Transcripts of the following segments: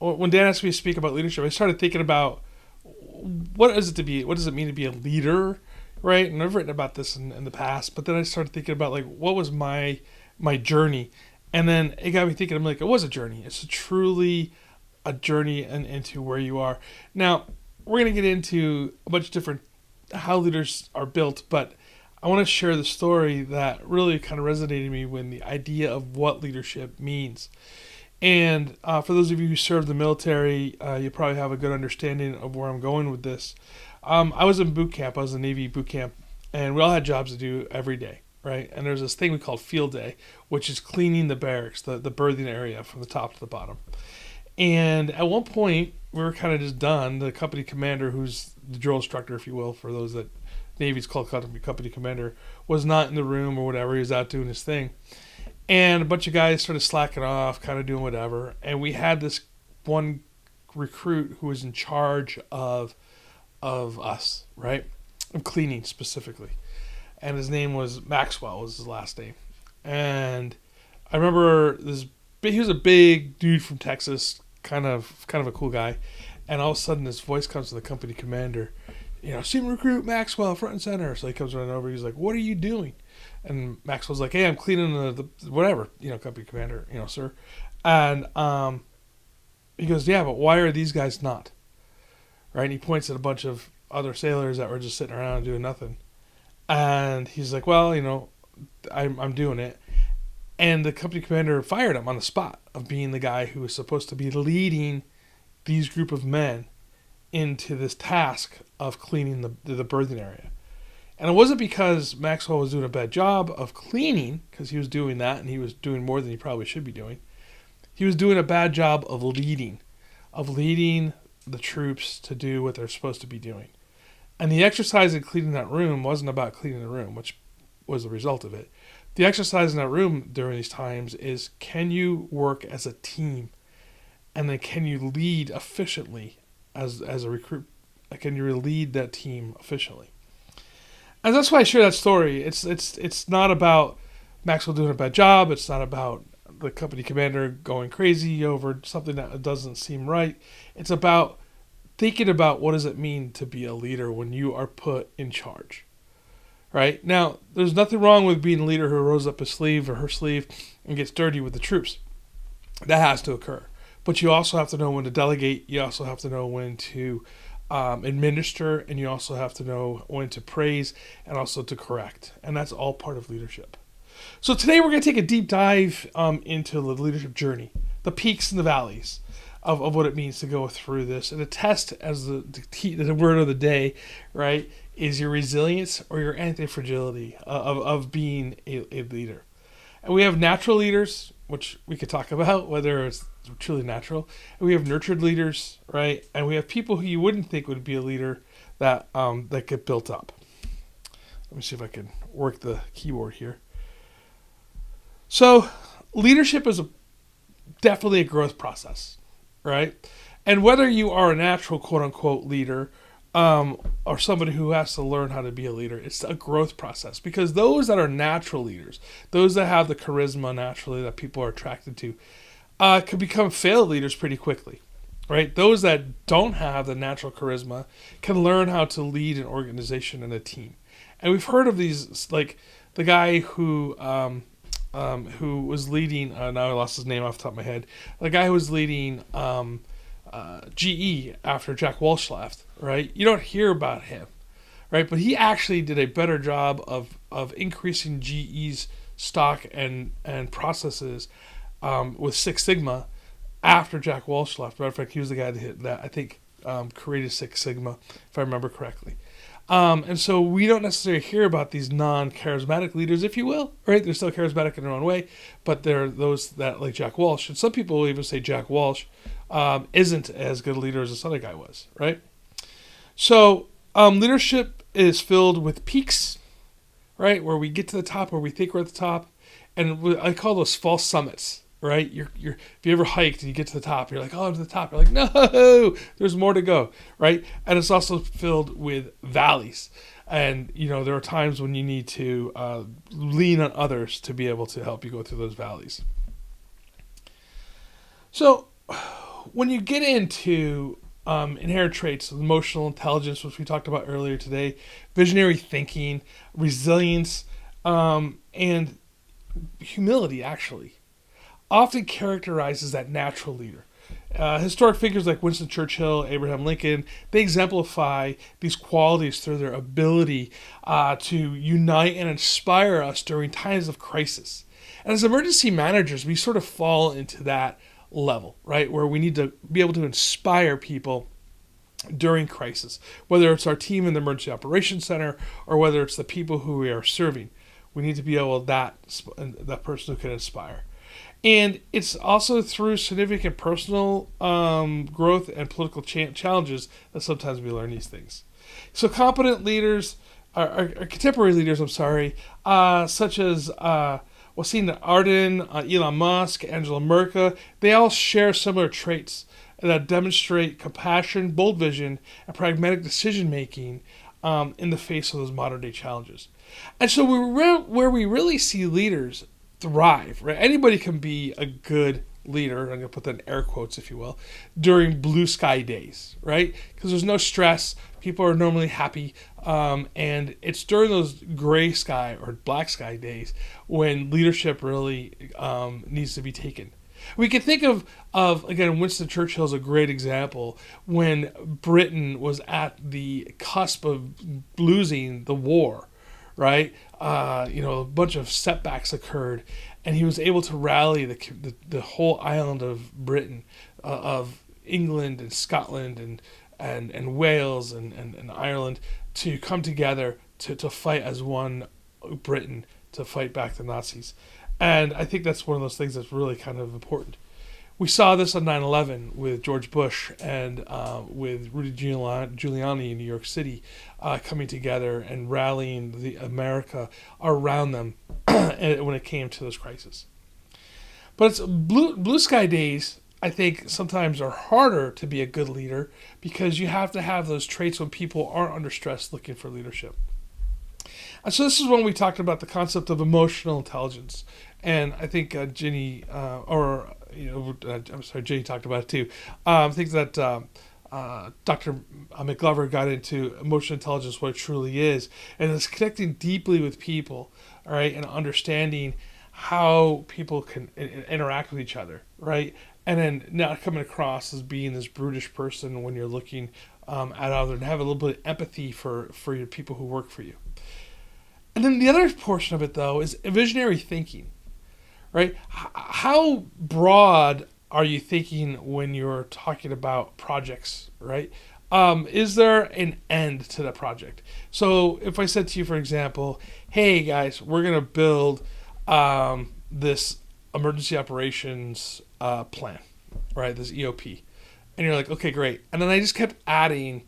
when Dan asked me to speak about leadership, I started thinking about what does it mean to be a leader, right? And I've written about this in the past, but then I started thinking about like what was my journey, and then it got me thinking. I'm like, it was a journey. It's truly a journey and into where you are. Now we're gonna get into a bunch of different how leaders are built, but I want to share the story that really kind of resonated with me when the idea of what leadership means. And for those of you who served the military, you probably have a good understanding of where I'm going with this. I was in boot camp. I was in Navy boot camp, and we all had jobs to do every day, right? And there's this thing we called field day, which is cleaning the barracks, the berthing area from the top to the bottom. And at one point, we were kind of just done. The company commander, who's the drill instructor, if you will, for those that Navy's called company commander, was not in the room or whatever. He was out doing his thing. And a bunch of guys started slacking off, kind of doing whatever. And we had this one recruit who was in charge of us, right? Of cleaning specifically. And his name was Maxwell, was his last name. And I remember he was a big dude from Texas, kind of a cool guy. And all of a sudden this voice comes from the company commander, senior recruit Maxwell, front and center. So he comes running over. He's like, "What are you doing?" And Maxwell's like, "Hey, I'm cleaning the whatever, company commander, sir." And he goes, "Yeah, but why are these guys not?" Right? And he points at a bunch of other sailors that were just sitting around doing nothing. And he's like, "Well, I'm doing it." And the company commander fired him on the spot of being the guy who was supposed to be leading these group of men into this task of cleaning the berthing area. And it wasn't because Maxwell was doing a bad job of cleaning, because he was doing that and he was doing more than he probably should be doing. He was doing a bad job of leading the troops to do what they're supposed to be doing. And the exercise in cleaning that room wasn't about cleaning the room, which was the result of it. The exercise in that room during these times is, can you work as a team? And then can you lead efficiently as a recruit? Can you lead that team efficiently? And that's why I share that story. It's not about Maxwell doing a bad job. It's not about the company commander going crazy over something that doesn't seem right. It's about thinking about what does it mean to be a leader when you are put in charge. Right? Now, there's nothing wrong with being a leader who rolls up his sleeve or her sleeve and gets dirty with the troops. That has to occur. But you also have to know when to delegate. You also have to know when to administer, and you also have to know when to praise and also to correct. And that's all part of leadership. So today we're going to take a deep dive into the leadership journey, the peaks and the valleys of what it means to go through this. And the test, as the word of the day, right, is your resilience or your anti-fragility of being a leader. And we have natural leaders, which we could talk about, whether it's truly natural. And we have nurtured leaders, right? And we have people who you wouldn't think would be a leader that get built up. Let me see if I can work the keyboard here. So leadership is definitely a growth process, right? And whether you are a natural quote-unquote leader or somebody who has to learn how to be a leader, it's a growth process. Because those that are natural leaders, those that have the charisma naturally that people are attracted to, could become failed leaders pretty quickly, right? Those that don't have the natural charisma can learn how to lead an organization and a team. And we've heard of these, like the guy who was leading, now I lost his name off the top of my head, the guy who was leading GE after Jack Welch left, right? You don't hear about him, right? But he actually did a better job of increasing GE's stock and processes with Six Sigma after Jack Welch left. Matter of fact, he was the guy that I think created Six Sigma, if I remember correctly. And so we don't necessarily hear about these non-charismatic leaders, if you will, right? They're still charismatic in their own way, but they're those that, like Jack Welch, and some people will even say Jack Welch isn't as good a leader as this other guy was, right? So leadership is filled with peaks, right? Where we get to the top, where we think we're at the top, and I call those false summits. Right? You're if you ever hiked and you get to the top, you're like, oh, I'm to the top. You're like, no, there's more to go. Right? And it's also filled with valleys. And, there are times when you need to lean on others to be able to help you go through those valleys. So when you get into inherent traits of emotional intelligence, which we talked about earlier today, visionary thinking, resilience, and humility, actually, often characterizes that natural leader. Historic figures like Winston Churchill, Abraham Lincoln, they exemplify these qualities through their ability to unite and inspire us during times of crisis. And as emergency managers, we sort of fall into that level, right? Where we need to be able to inspire people during crisis, whether it's our team in the emergency operations center or whether it's the people who we are serving. We need to be able that person who can inspire. And it's also through significant personal growth and political challenges that sometimes we learn these things. So competent leaders, our contemporary leaders, such as Jacinda Ardern, Elon Musk, Angela Merkel, they all share similar traits that demonstrate compassion, bold vision, and pragmatic decision-making in the face of those modern-day challenges. And so where we really see leaders thrive, right? Anybody can be a good leader, I'm going to put that in air quotes, if you will, during blue sky days, right? Because there's no stress, people are normally happy, and it's during those gray sky or black sky days when leadership really needs to be taken. We can think of again, Winston Churchill is a great example when Britain was at the cusp of losing the war, right? A bunch of setbacks occurred, and he was able to rally the whole island of Britain, of England and Scotland and Wales and Ireland to come together to fight as one Britain to fight back the Nazis. And I think that's one of those things that's really kind of important. We saw this on 9/11 with George Bush and with Rudy Giuliani in New York City coming together and rallying the America around them when it came to this crisis. But it's blue sky days, I think, sometimes are harder to be a good leader because you have to have those traits when people aren't under stress looking for leadership. And so this is when we talked about the concept of emotional intelligence. And I think Jenny talked about it too. I think that Dr. McGlover got into emotional intelligence, what it truly is, and it's connecting deeply with people, all right, and understanding how people can interact with each other, right, and then not coming across as being this brutish person when you're looking at others, and have a little bit of empathy for your people who work for you. And then the other portion of it, though, is visionary thinking. Right? How broad are you thinking when you're talking about projects, right? Is there an end to the project? So if I said to you, for example, hey guys, we're going to build this emergency operations plan, right? This EOP. And you're like, okay, great. And then I just kept adding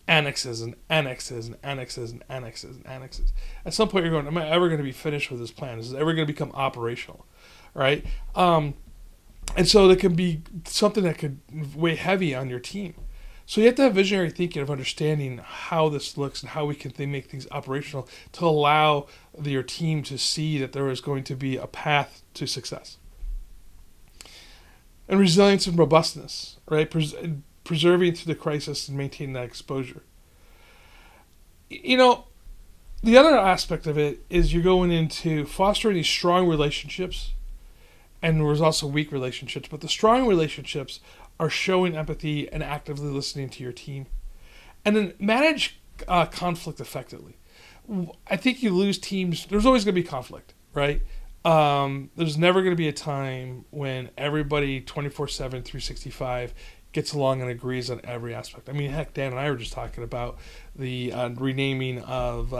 annexes and annexes and annexes and annexes and annexes. At some point you're going, am I ever going to be finished with this plan? Is it ever going to become operational? Right? And so there can be something that could weigh heavy on your team. So you have to have visionary thinking of understanding how this looks and how we can make things operational to allow your team to see that there is going to be a path to success. And resilience and robustness, right? Preserving through the crisis and maintaining that exposure. The other aspect of it is you're going into fostering these strong relationships, and there's also weak relationships, but the strong relationships are showing empathy and actively listening to your team. And then manage conflict effectively. I think you lose teams, there's always going to be conflict, right? There's never going to be a time when everybody 24/7, 365 gets along and agrees on every aspect. I mean, heck, Dan and I were just talking about the renaming of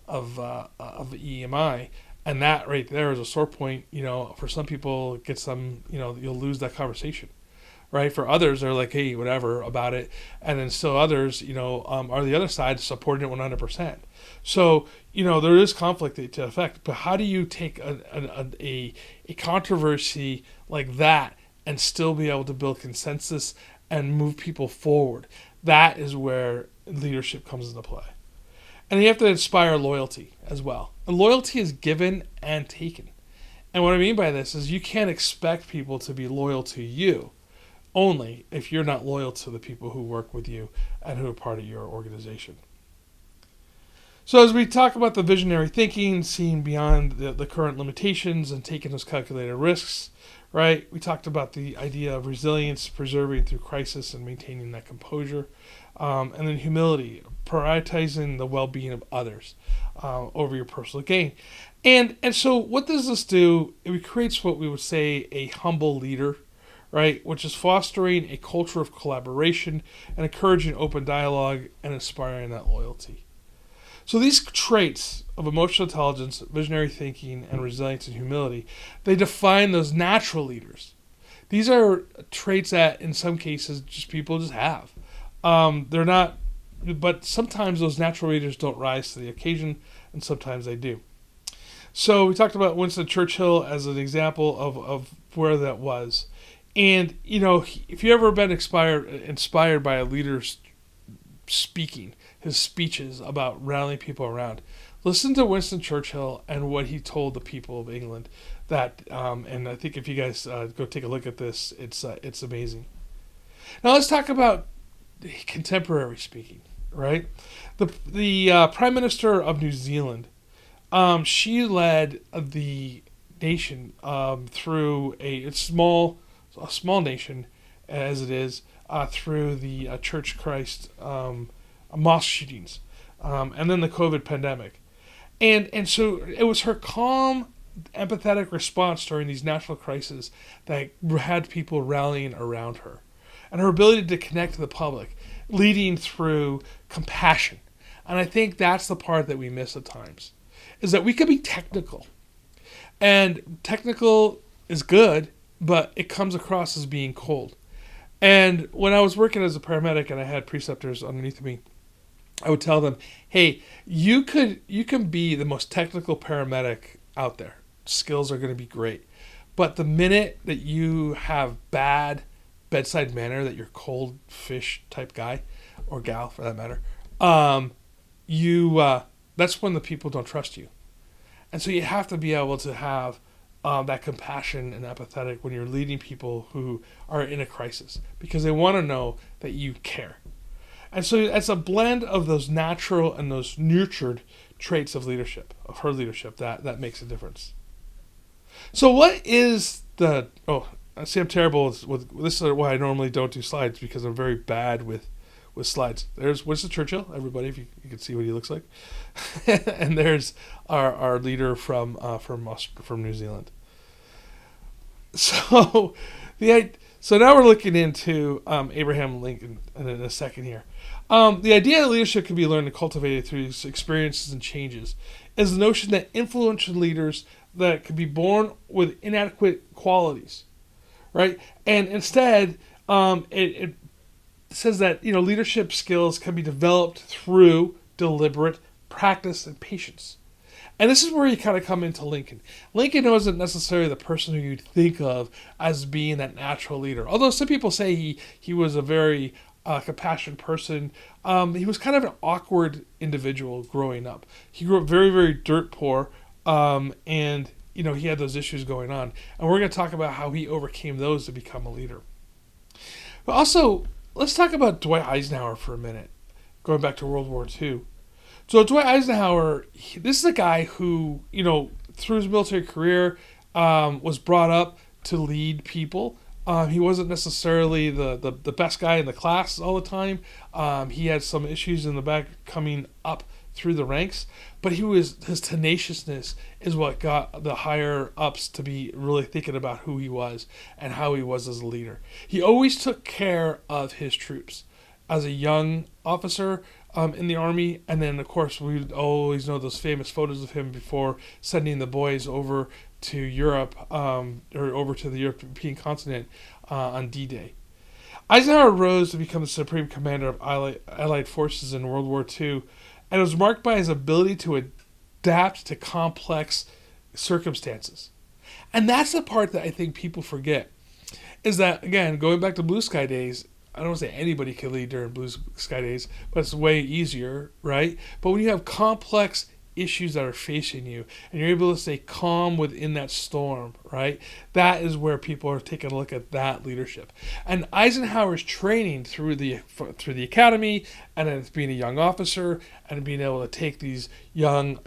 EMI, and that right there is a sore point. For some people, get some, you'll lose that conversation, right? For others, they're like, hey, whatever about it, and then still others, are the other side supporting it 100%. So, there is conflict to affect, but how do you take a controversy like that and still be able to build consensus and move people forward? That is where leadership comes into play. And you have to inspire loyalty as well. And loyalty is given and taken. And what I mean by this is you can't expect people to be loyal to you only if you're not loyal to the people who work with you and who are part of your organization. So as we talk about the visionary thinking, seeing beyond the current limitations and taking those calculated risks, right? We talked about the idea of resilience, preserving through crisis and maintaining that composure. And then humility, prioritizing the well-being of others over your personal gain. And so what does this do? It creates what we would say a humble leader, right? Which is fostering a culture of collaboration and encouraging open dialogue and inspiring that loyalty. So these traits of emotional intelligence, visionary thinking, and resilience and humility, they define those natural leaders. These are traits that in some cases people just have. They're not, but sometimes those natural leaders don't rise to the occasion, and sometimes they do. So we talked about Winston Churchill as an example of where that was. And, if you ever been inspired by a leader's speaking, his speeches about rallying people around, listen to Winston Churchill and what he told the people of England. And I think if you guys go take a look at this, it's amazing. Now let's talk about contemporary speaking, right? The Prime Minister of New Zealand, she led the nation through a small nation as it is through the Church Christ mosque shootings, and then the COVID pandemic, and so it was her calm, empathetic response during these national crises that had people rallying around her, and her ability to connect to the public, leading through compassion. And I think that's the part that we miss at times, is that we could be technical, and technical is good, but it comes across as being cold. And when I was working as a paramedic and I had preceptors underneath me, I would tell them, hey, you can be the most technical paramedic out there. Skills are going to be great. But the minute that you have bad bedside manner, that you're cold fish type guy or gal for that matter, that's when the people don't trust you. And so you have to be able to have that compassion and empathetic when you're leading people who are in a crisis, because they want to know that you care. And so it's a blend of those natural and those nurtured traits of leadership, of her leadership, that makes a difference. So what is I see I'm terrible with this is why I normally don't do slides, because I'm very bad with slides. There's Winston Churchill, everybody, if you can see what he looks like. And there's our leader from New Zealand. So now we're looking into Abraham Lincoln in a second here. The idea that leadership can be learned and cultivated through experiences and changes is the notion that influential leaders that can be born with inadequate qualities, right? And instead, it says that leadership skills can be developed through deliberate practice and patience. And this is where you kind of come into Lincoln. Lincoln wasn't necessarily the person who you'd think of as being that natural leader. Although some people say he was a very compassionate person. He was kind of an awkward individual growing up. He grew up very, very dirt poor, and he had those issues going on. And we're going to talk about how he overcame those to become a leader. But also, let's talk about Dwight Eisenhower for a minute, going back to World War II. So Dwight Eisenhower, this is a guy who, through his military career, was brought up to lead people. He wasn't necessarily the best guy in the class all the time. He had some issues in the back coming up through the ranks, but his tenaciousness is what got the higher ups to be really thinking about who he was and how he was as a leader. He always took care of his troops as a young officer in the Army, and then of course we always know those famous photos of him before sending the boys over to Europe, or over to the European continent on D-Day. Eisenhower rose to become the supreme commander of Allied forces in World War II, and was marked by his ability to adapt to complex circumstances. And that's the part that I think people forget, is that, again, going back to Blue Sky days, I don't want to say anybody can lead during Blue Sky days, but it's way easier, right? But when you have complex issues that are facing you, and you're able to stay calm within that storm, right? That is where people are taking a look at that leadership. And Eisenhower's training through the academy, and then being a young officer, and being able to take his young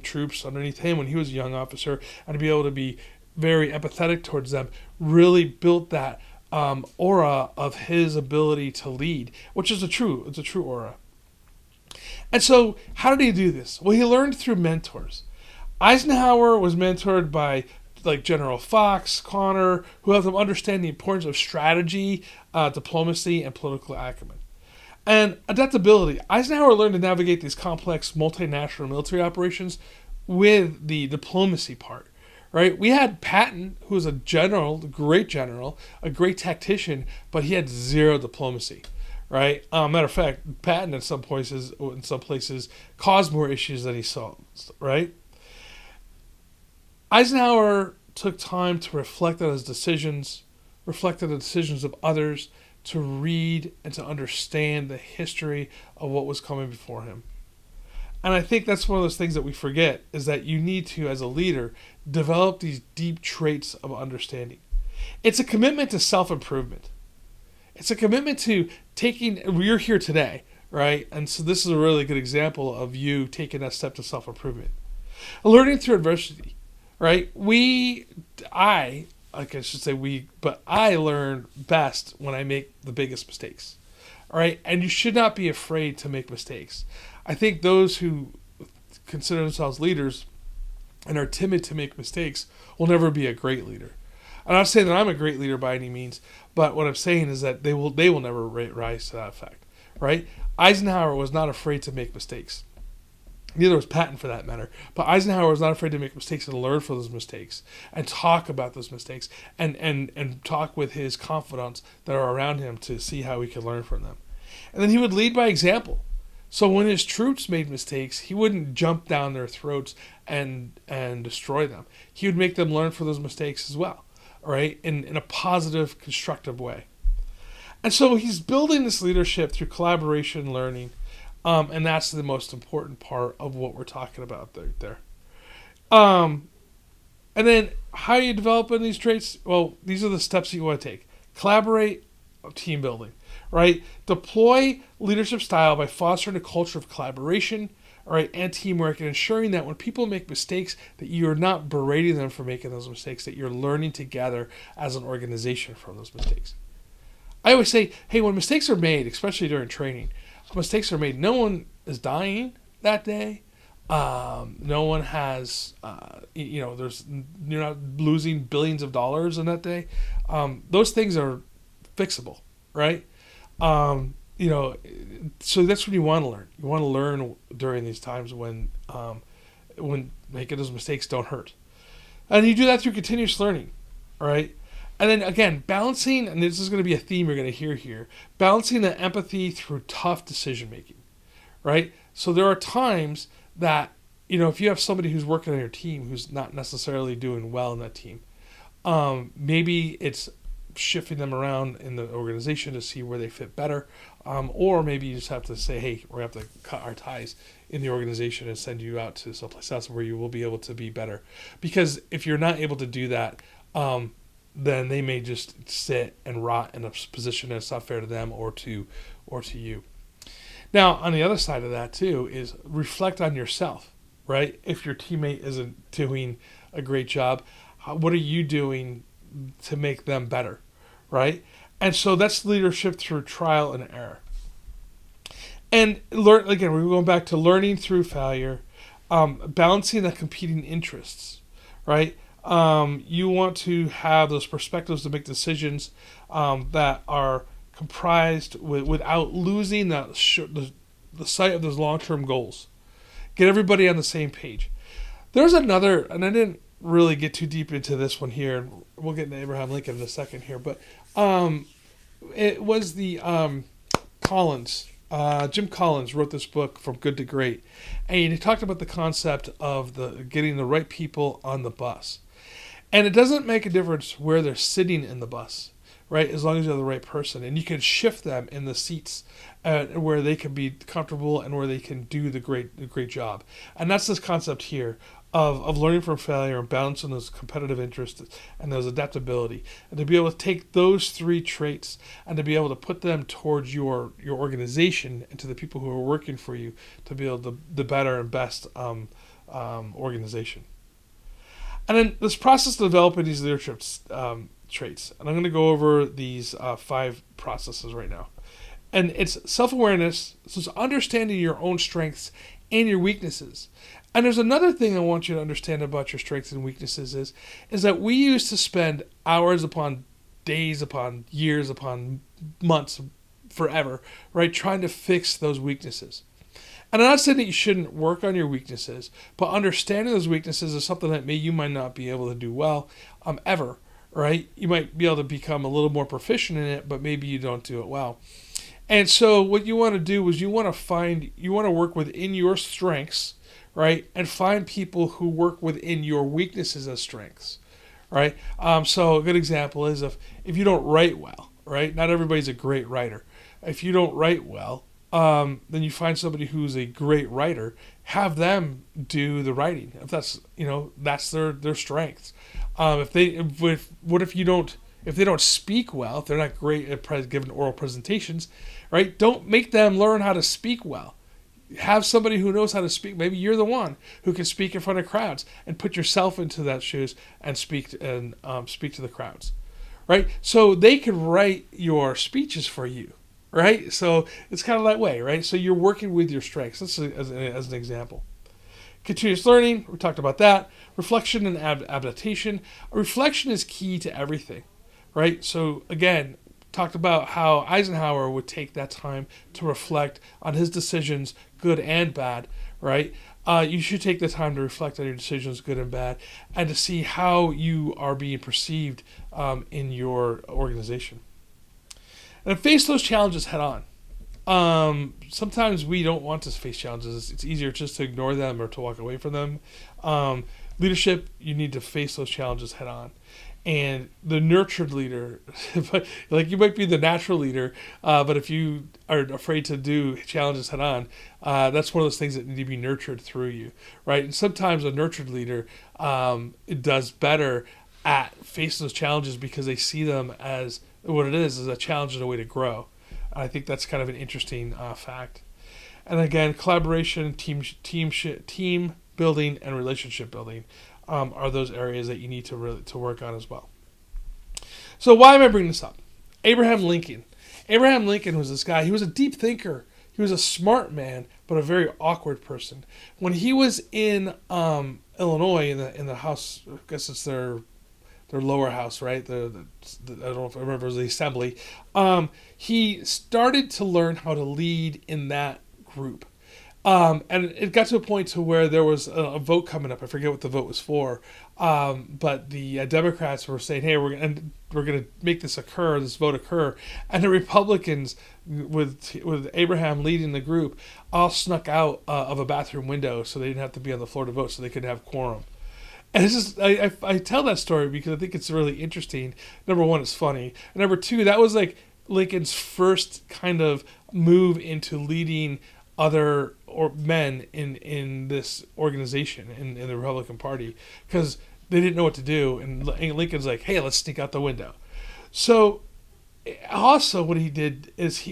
troops underneath him when he was a young officer, and to be able to be very empathetic towards them, really built that aura of his ability to lead, which is it's a true aura. And so, how did he do this? Well, he learned through mentors. Eisenhower was mentored by like General Fox, Connor, who helped him understand the importance of strategy, diplomacy, and political acumen. And adaptability. Eisenhower learned to navigate these complex multinational military operations with the diplomacy part. Right? We had Patton, who was a general, a great tactician, but he had zero diplomacy. Right? Matter of fact, Patton in some places caused more issues than he solved. Right? Eisenhower took time to reflect on his decisions, reflect on the decisions of others, to read and to understand the history of what was coming before him. And I think that's one of those things that we forget, is that you need to, as a leader, develop these deep traits of understanding. It's a commitment to self-improvement. It's a commitment to you're here today, right? And so this is a really good example of you taking that step to self-improvement. Learning through adversity, right? I learn best when I make the biggest mistakes, all right? And you should not be afraid to make mistakes. I think those who consider themselves leaders and are timid to make mistakes will never be a great leader. I'm not saying that I'm a great leader by any means, but what I'm saying is that they will never rise to that effect, right? Eisenhower was not afraid to make mistakes. Neither was Patton, for that matter. But Eisenhower was not afraid to make mistakes and learn from those mistakes and talk about those mistakes and talk with his confidants that are around him to see how he could learn from them. And then he would lead by example. So when his troops made mistakes, he wouldn't jump down their throats and destroy them. He would make them learn from those mistakes as well, right? In a positive, constructive way. And so he's building this leadership through collaboration, learning, and that's the most important part of what we're talking about there. And then how you develop in these traits? Well, these are the steps that you want to take. Collaborate, team building, right? Deploy leadership style by fostering a culture of collaboration, all right, and teamwork, and ensuring that when people make mistakes, that you're not berating them for making those mistakes, that you're learning together as an organization from those mistakes. I always say, hey, when mistakes are made, especially during training, mistakes are made, no one is dying that day. No one has, you're not losing billions of dollars in that day. Those things are fixable, right? So that's when you want to learn. You want to learn during these times when making those mistakes don't hurt. And you do that through continuous learning, all right? And then again, balancing, and this is going to be a theme you're going to hear here, balancing the empathy through tough decision making, right? So there are times that, if you have somebody who's working on your team who's not necessarily doing well in that team, maybe it's shifting them around in the organization to see where they fit better, or maybe you just have to say, hey, we're going to have to cut our ties in the organization and send you out to someplace else where you will be able to be better. Because if you're not able to do that, then they may just sit and rot in a position that's not fair to them or to you. Now, on the other side of that too is reflect on yourself, right? If your teammate isn't doing a great job, what are you doing to make them better, right? And so that's leadership through trial and error. And we're going back to learning through failure, balancing the competing interests, right? You want to have those perspectives to make decisions that are comprised without losing the sight of those long-term goals. Get everybody on the same page. There's another, and I didn't really get too deep into this one here. We'll get into Abraham Lincoln in a second here, but it was the Collins. Jim Collins wrote this book, From Good to Great, and he talked about the concept of getting the right people on the bus. And it doesn't make a difference where they're sitting in the bus, right? As long as you're the right person, and you can shift them in the seats where they can be comfortable and where they can do the great job. And that's this concept here of learning from failure and balancing those competitive interests and those adaptability, and to be able to take those three traits and to be able to put them towards your organization and to the people who are working for you to be able to the better and best organization. And then this process of developing these leadership traits, and I'm going to go over these 5 processes right now. And it's self-awareness, so it's understanding your own strengths and your weaknesses. And there's another thing I want you to understand about your strengths and weaknesses is that we used to spend hours upon days upon years upon months, forever, right, trying to fix those weaknesses. And I'm not saying that you shouldn't work on your weaknesses, but understanding those weaknesses is something that you might not be able to do well ever, right? You might be able to become a little more proficient in it, but maybe you don't do it well. And so what you want to do is you want to work within your strengths, right? And find people who work within your weaknesses as strengths, right? So a good example is if you don't write well, right? Not everybody's a great writer. If you don't write well, then you find somebody who's a great writer, have them do the writing. If that's, that's their strengths. If they don't speak well, if they're not great at giving oral presentations, right? Don't make them learn how to speak well. Have somebody who knows how to speak. Maybe you're the one who can speak in front of crowds, and put yourself into that shoes and speak to the crowds, right? So they can write your speeches for you, right? So it's kind of that way, right? So you're working with your strengths. This is as an example. Continuous learning, we talked about that. Reflection and adaptation. Reflection is key to everything, right? So again, talked about how Eisenhower would take that time to reflect on his decisions, good and bad, right? You should take the time to reflect on your decisions, good and bad, and to see how you are being perceived in your organization. And face those challenges head on. Sometimes we don't want to face challenges. It's easier just to ignore them or to walk away from them. Leadership, you need to face those challenges head on. And the nurtured leader, like you might be the natural leader, but if you are afraid to do challenges head on, that's one of those things that need to be nurtured through you, right? And sometimes a nurtured leader it does better at facing those challenges because they see them as what it is a challenge and a way to grow. I think that's kind of an interesting fact. And again, collaboration, team building, and relationship building are those areas that you need to work on as well. So why am I bringing this up? Abraham Lincoln. Abraham Lincoln was this guy. He was a deep thinker. He was a smart man, but a very awkward person. When he was in Illinois in the House, I guess it's their lower house, right? I don't know if I remember, it was the assembly. He started to learn how to lead in that group. And it got to a point to where there was a vote coming up. I forget what the vote was for. But the Democrats were saying, hey, we're going to make this vote occur. And the Republicans, with Abraham leading the group, all snuck out of a bathroom window so they didn't have to be on the floor to vote, so they could have quorum. And it's just, I tell that story because I think it's really interesting. Number one, it's funny. And number two, that was like Lincoln's first kind of move into leading other men in this organization in the Republican Party, because they didn't know what to do, and Lincoln's like, hey, let's sneak out the window. So also what he did is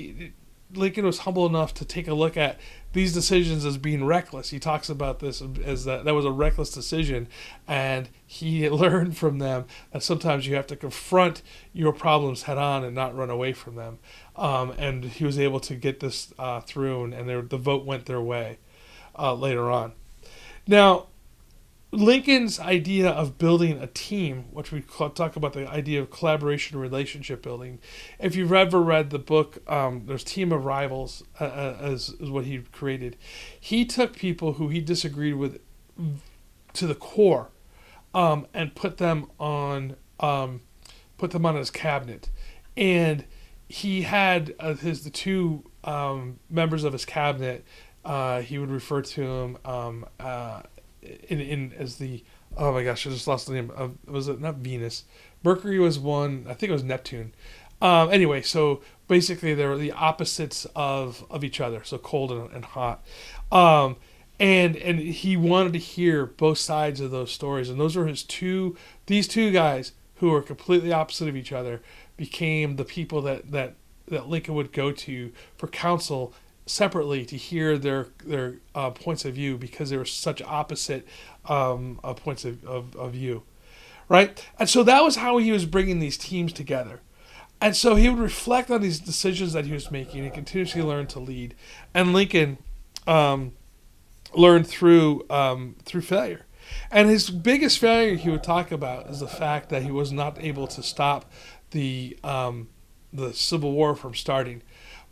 Lincoln was humble enough to take a look at these decisions as being reckless. He talks about this as that was a reckless decision, and he learned from them that sometimes you have to confront your problems head on and not run away from them. And he was able to get this through, and the vote went their way later on. Now, Lincoln's idea of building a team, which we talk about the idea of collaboration and relationship building. If you've ever read the book, there's Team of Rivals, as what he created. He took people who he disagreed with to the core, and put them on his cabinet, and he had the two members of his cabinet. He would refer to them as the, oh my gosh, I just lost the name of, was it not Venus? Mercury was one, I think it was Neptune. Anyway, so basically they were the opposites of each other, so cold and hot. Um, and he wanted to hear both sides of those stories, and those were these two guys who were completely opposite of each other became the people that Lincoln would go to for counsel separately to hear their points of view because they were such opposite points of view, right? And so that was how he was bringing these teams together. And so he would reflect on these decisions that he was making and continuously learn to lead. And Lincoln learned through failure. And his biggest failure he would talk about is the fact that he was not able to stop the Civil War from starting.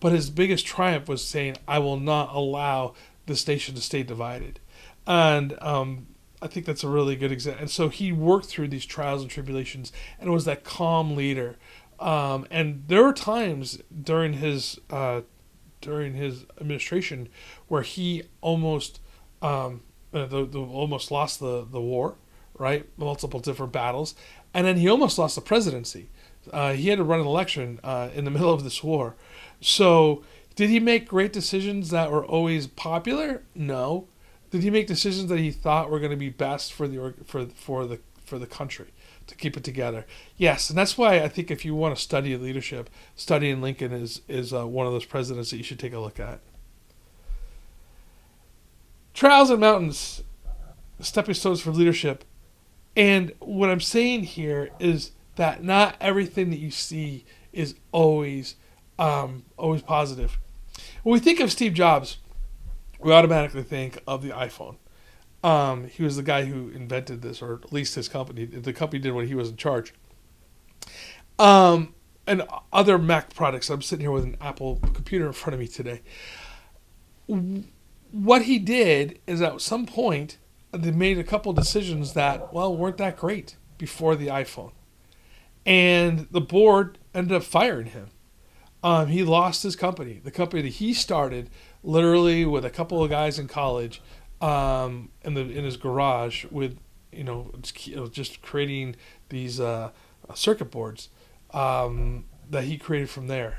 But his biggest triumph was saying, "I will not allow this nation to stay divided." And I think that's a really good example. And so he worked through these trials and tribulations and was that calm leader. And there were times during his administration where he almost almost lost the war, right? Multiple different battles, and then he almost lost the presidency. He had to run an election in the middle of this war. So, did he make great decisions that were always popular? No. Did he make decisions that he thought were going to be best for the country to keep it together? Yes, and that's why I think if you want to study leadership, studying Lincoln is one of those presidents that you should take a look at. Trials and mountains, stepping stones for leadership, and what I'm saying here is that not everything that you see is always positive. When we think of Steve Jobs, we automatically think of the iPhone. He was the guy who invented this, or at least his company. The company did when he was in charge. And other Mac products. I'm sitting here with an Apple computer in front of me today. What he did is at some point, they made a couple decisions that, weren't that great before the iPhone. And the board ended up firing him. He lost his company. The company that he started literally with a couple of guys in college in his garage with, just creating these circuit boards that he created from there.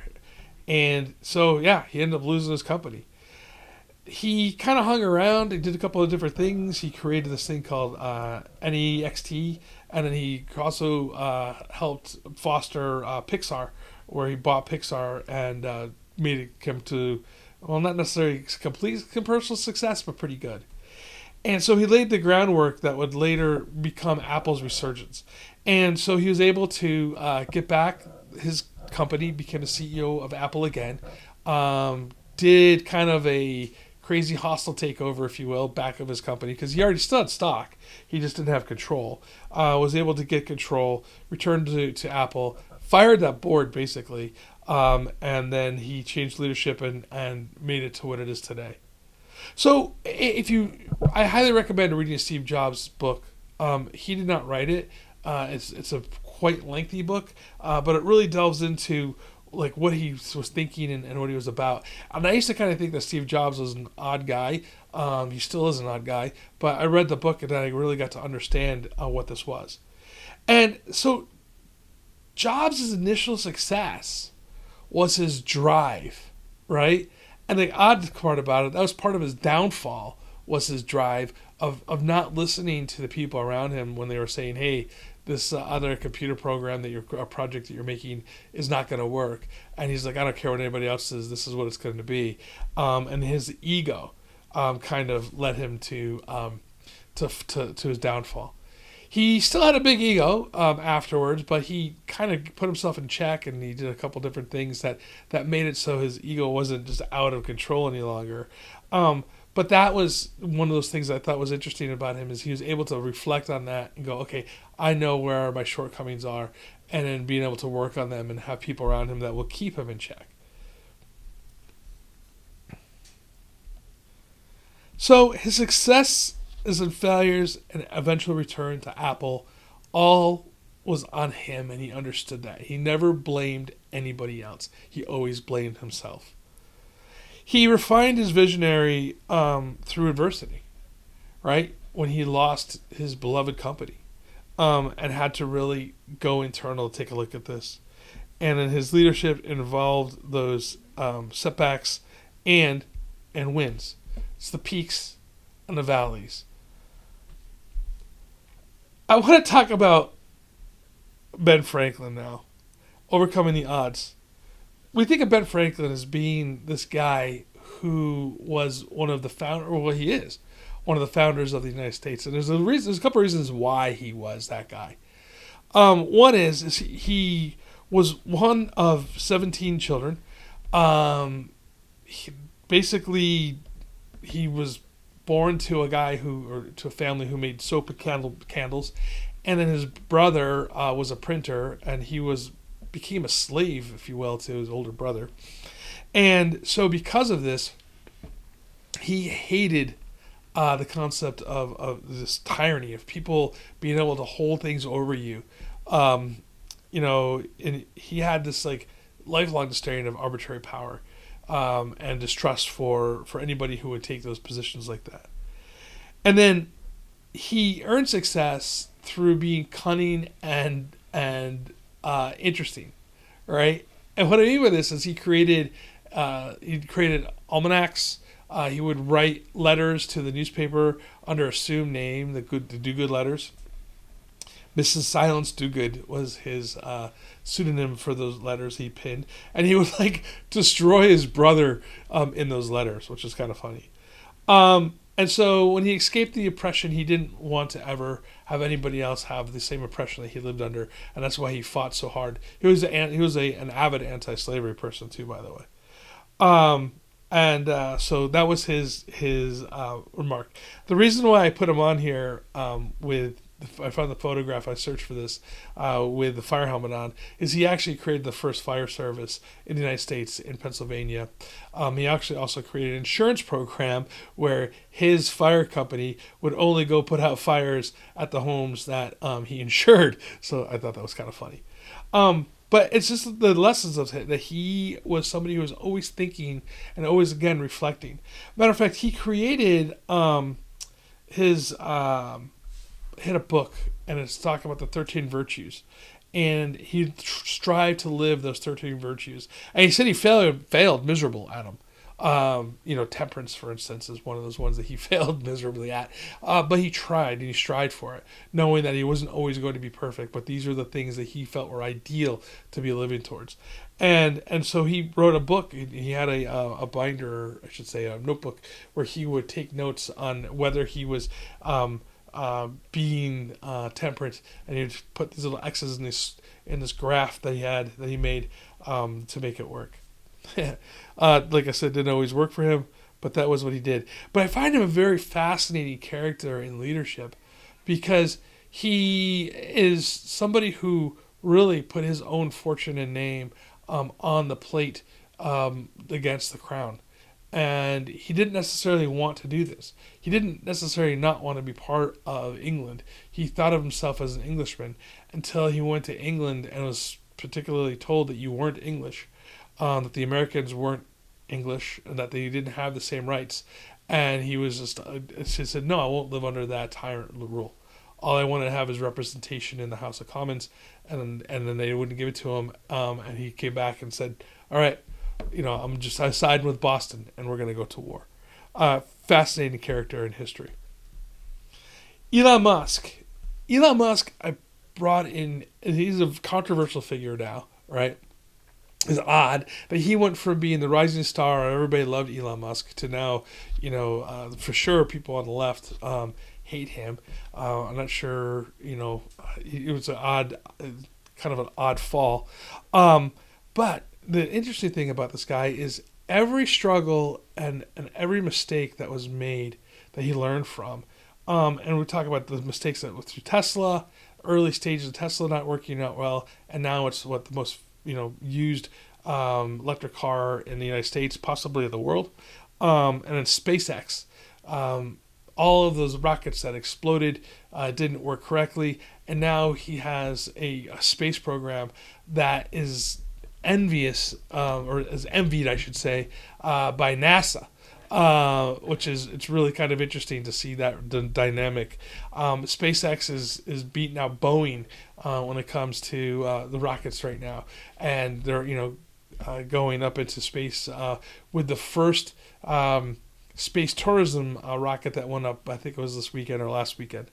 And so, he ended up losing his company. He kind of hung around. He did a couple of different things. He created this thing called NEXT, and then he also helped foster Pixar, where he bought Pixar and made it come to, not necessarily complete commercial success, but pretty good. And so he laid the groundwork that would later become Apple's resurgence. And so he was able to get back his company, became the CEO of Apple again, did kind of a crazy hostile takeover, if you will, back of his company, because he already still had stock. He just didn't have control. Was able to get control, returned to Apple, fired that board basically, and then he changed leadership and made it to what it is today. So I highly recommend reading Steve Jobs' book. He did not write it. It's a quite lengthy book, but it really delves into like what he was thinking and what he was about. And I used to kind of think that Steve Jobs was an odd guy. He still is an odd guy, but I read the book and I really got to understand what this was. And so Jobs' initial success was his drive, right? And the odd part about it, that was part of his downfall, was his drive of not listening to the people around him when they were saying, hey, this other computer program a project that you're making is not going to work. And he's like, I don't care what anybody else says, this is what it's going to be. And his ego kind of led him to his downfall. He still had a big ego afterwards, but he kind of put himself in check, and he did a couple different things that made it so his ego wasn't just out of control any longer. But that was one of those things I thought was interesting about him, is he was able to reflect on that and go, okay, I know where my shortcomings are, and then being able to work on them and have people around him that will keep him in check. So his success, his failures, and eventual return to Apple, all was on him, and he understood that. He never blamed anybody else. He always blamed himself. He refined his visionary through adversity, right? When he lost his beloved company and had to really go internal to take a look at this. and then his leadership involved those setbacks and wins. It's the peaks and the valleys. I want to talk about Ben Franklin now, overcoming the odds. We think of Ben Franklin as being this guy who was one of the founders, or well, he is one of the founders of the United States. And there's a couple of reasons why he was that guy. One is he was one of 17 children. He was born to to a family who made soap and candles, and then his brother was a printer, and became a slave, if you will, to his older brother. And so because of this, he hated the concept of this tyranny of people being able to hold things over you. And he had this like lifelong disdain of arbitrary power, and distrust for anybody who would take those positions like that. And then he earned success through being cunning and interesting, right? And what I mean by this is he created almanacs. He would write letters to the newspaper under assumed name, the do-good letters. Mrs. Silence Dogood was his pseudonym for those letters he pinned, and he would destroy his brother in those letters, which is kind of funny. And so when he escaped the oppression, he didn't want to ever have anybody else have the same oppression that he lived under, and that's why he fought so hard. He was an avid anti-slavery person too, by the way. So that was his remark. The reason why I put him on here I found the photograph, I searched for this, with the fire helmet on, is he actually created the first fire service in the United States in Pennsylvania. He actually also created an insurance program where his fire company would only go put out fires at the homes that he insured. So I thought that was kind of funny. But it's just the lessons of it, that he was somebody who was always thinking and always, again, reflecting. Matter of fact, he created he had a book, and it's talking about the 13 virtues, and he strived to live those 13 virtues. And he said he failed miserable at them. Temperance, for instance, is one of those ones that he failed miserably at. But he tried, and he strived for it, knowing that he wasn't always going to be perfect, but these are the things that he felt were ideal to be living towards. And so he wrote a book. He had a binder, I should say, a notebook, where he would take notes on whether he was being temperate, and he'd put these little X's in this graph that he made to make it work. Like I said, didn't always work for him, but that was what he did. But I find him a very fascinating character in leadership, because he is somebody who really put his own fortune and name on the plate against the crown. And he didn't necessarily want to do this. He didn't necessarily not want to be part of England. He thought of himself as an Englishman until he went to England and was particularly told that you weren't English, that the Americans weren't English, and that they didn't have the same rights. And he said, no, I won't live under that tyrant rule. All I want to have is representation in the House of Commons. And then they wouldn't give it to him. And he came back and said, all right, I side with Boston, and we're going to go to war. Fascinating character in history. Elon Musk, I brought in. He's a controversial figure now, right? It's odd that he went from being the rising star, everybody loved Elon Musk, to now, for sure people on the left hate him. I'm not sure, it was kind of an odd fall. But the interesting thing about this guy is every struggle and every mistake that was made that he learned from. And we talk about the mistakes that were through Tesla, early stages of Tesla not working out well, and now it's what the most used electric car in the United States, possibly of the world. And then SpaceX. All of those rockets that exploded didn't work correctly, and now he has a space program that is envious, or is envied, I should say, by NASA. which is it's really kind of interesting to see that dynamic. SpaceX is beating out Boeing when it comes to the rockets right now, and they're going up into space with the first space tourism rocket that went up. I think it was this weekend or last weekend.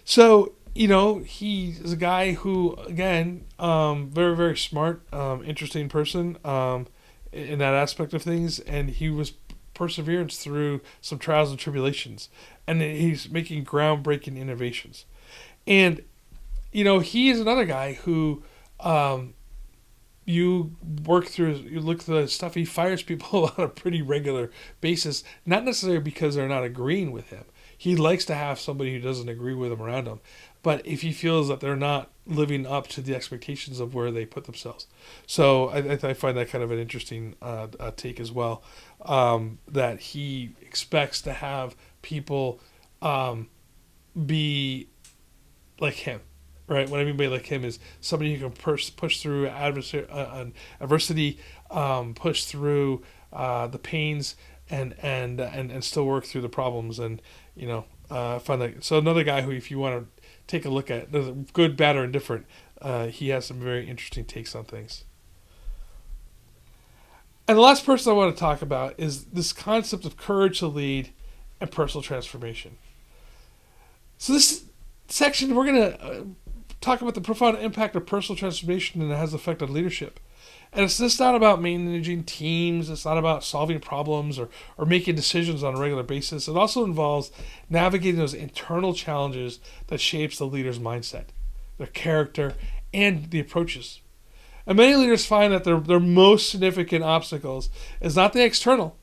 So he is a guy who, again, very, very smart, interesting person in that aspect of things, and he was perseverance through some trials and tribulations, and he's making groundbreaking innovations. And he is another guy who you look through the stuff. He fires people on a pretty regular basis, not necessarily because they're not agreeing with him. He likes to have somebody who doesn't agree with him around him, but if he feels that they're not living up to the expectations of where they put themselves. So I find that kind of an interesting take as well, that he expects to have people be like him. Right. What I mean by like him is somebody who can push through adversity, push through the pains, and still work through the problems. And find that. So another guy who, if you want to take a look at, good, bad, or indifferent, he has some very interesting takes on things. And the last person I want to talk about is this concept of courage to lead and personal transformation. So this section, we're going to talk about the profound impact of personal transformation and it has effect on leadership. And it's just not about managing teams. It's not about solving problems or making decisions on a regular basis. It also involves navigating those internal challenges that shapes the leader's mindset, their character, and the approaches. And many leaders find that their most significant obstacles is not the external,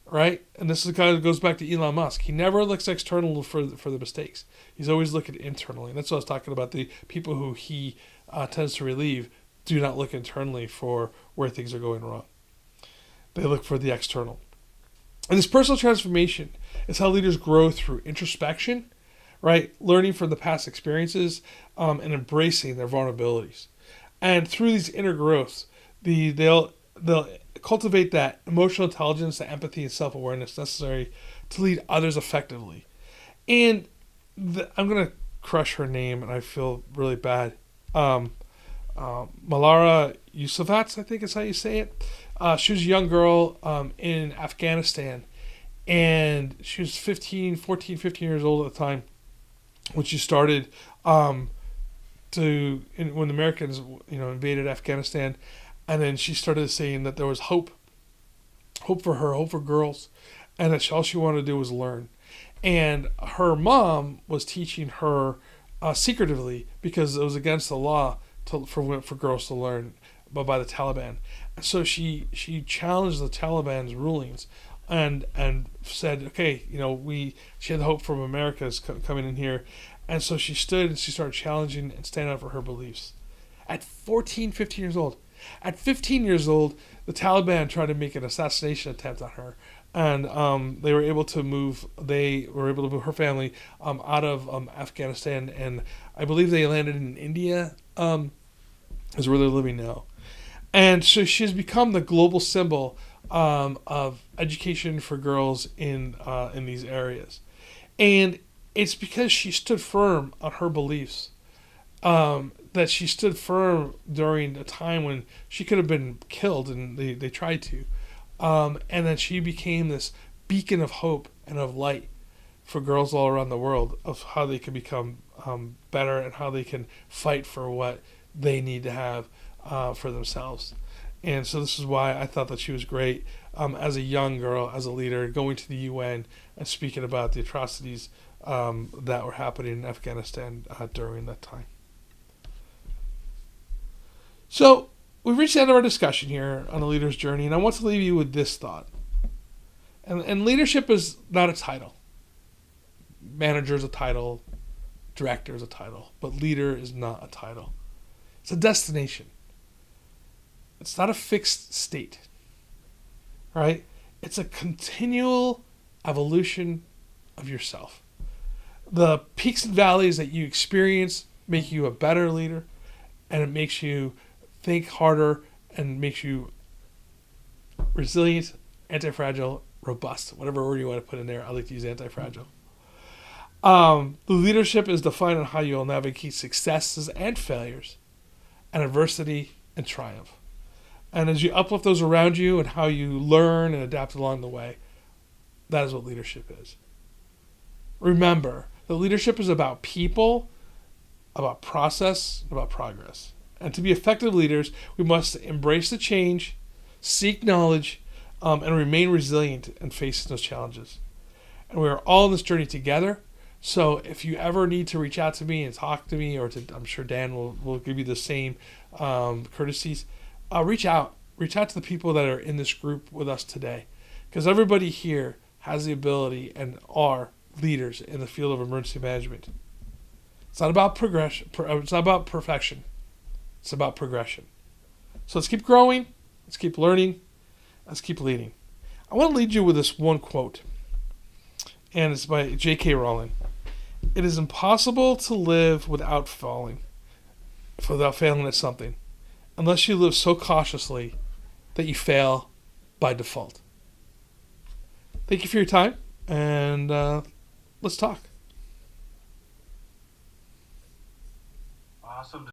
right? And this is kind of goes back to Elon Musk. He never looks external for the mistakes. He's always looking internally. And that's what I was talking about. The people who he tends to relieve do not look internally for where things are going wrong. They look for the external. And this personal transformation is how leaders grow through introspection, right? Learning from the past experiences, and embracing their vulnerabilities. And through these inner growths, they'll cultivate that emotional intelligence, the empathy, and self-awareness necessary to lead others effectively. And I'm going to crush her name, and I feel really bad. Malala Yousafzai, I think is how you say it. She was a young girl in Afghanistan, and she was 15 years old at the time when she started when the Americans invaded Afghanistan, and then she started saying that there was hope for her, hope for girls, and that all she wanted to do was learn. And her mom was teaching her secretively because it was against the law for girls to learn by the Taliban. And so she challenged the Taliban's rulings and said, okay, she had the hope from America's coming in here. And so she stood and she started challenging and standing up for her beliefs. At 15 years old. At 15 years old, the Taliban tried to make an assassination attempt on her. And they were able to move her family out of Afghanistan. And I believe they landed in India, is where they're living now. And so she's become the global symbol of education for girls in these areas. And it's because she stood firm on her beliefs, that she stood firm during a time when she could have been killed, and they tried to. And then she became this beacon of hope and of light for girls all around the world, of how they can become better and how they can fight for what they need to have for themselves. And so this is why I thought that she was great as a young girl, as a leader, going to the UN and speaking about the atrocities that were happening in Afghanistan during that time. So we've reached the end of our discussion here on the leader's journey, and I want to leave you with this thought. And leadership is not a title. Manager is a title, director is a title, but leader is not a title. It's a destination. It's not a fixed state, right? It's a continual evolution of yourself. The peaks and valleys that you experience make you a better leader, and it makes you think harder and makes you resilient, anti-fragile, robust, whatever word you want to put in there. I like to use anti-fragile. The leadership is defined on how you'll navigate successes and failures, and adversity and triumph. And as you uplift those around you and how you learn and adapt along the way, that is what leadership is. Remember, the leadership is about people, about process, about progress. And to be effective leaders, we must embrace the change, seek knowledge, and remain resilient in facing those challenges. And we are all on this journey together. So if you ever need to reach out to me and talk to me, I'm sure Dan will give you the same courtesies, reach out. Reach out to the people that are in this group with us today. Because everybody here has the ability and are leaders in the field of emergency management. It's not about progression. It's not about perfection. It's about progression. So let's keep growing. Let's keep learning. Let's keep leading. I want to lead you with this one quote. And it's by J.K. Rowling. It is impossible to live without failing at something, unless you live so cautiously that you fail by default. Thank you for your time, and let's talk. Awesome.